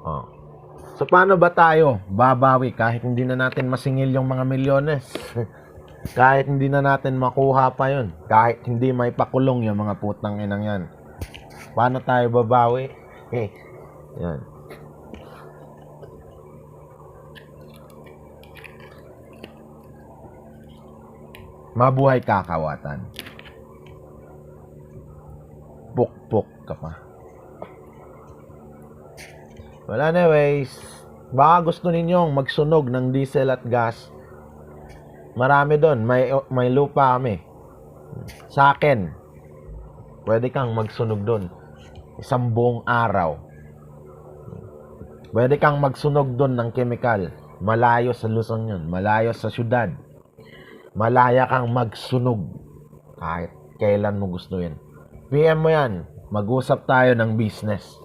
Oh. So, paano ba tayo babawi kahit hindi na natin masingil yung mga milyones? Kahit hindi na natin makuha pa yun. Kahit hindi may pakulong yung mga putang inang yan. Paano tayo babawi? Yan. Mabuhay kakawatan. Pukpok ka pa. Well, anyways, baka gusto ninyong magsunog ng diesel at gas. Marami doon. May lupa kami. Sa akin, pwede kang magsunog doon. Isang buong araw. Pwede kang magsunog doon ng chemical. Malayo sa Luzon yun. Malayo sa syudad. Malaya kang magsunog. Kahit kailan mo gusto yun. PM mo yan. Mag-usap tayo ng business.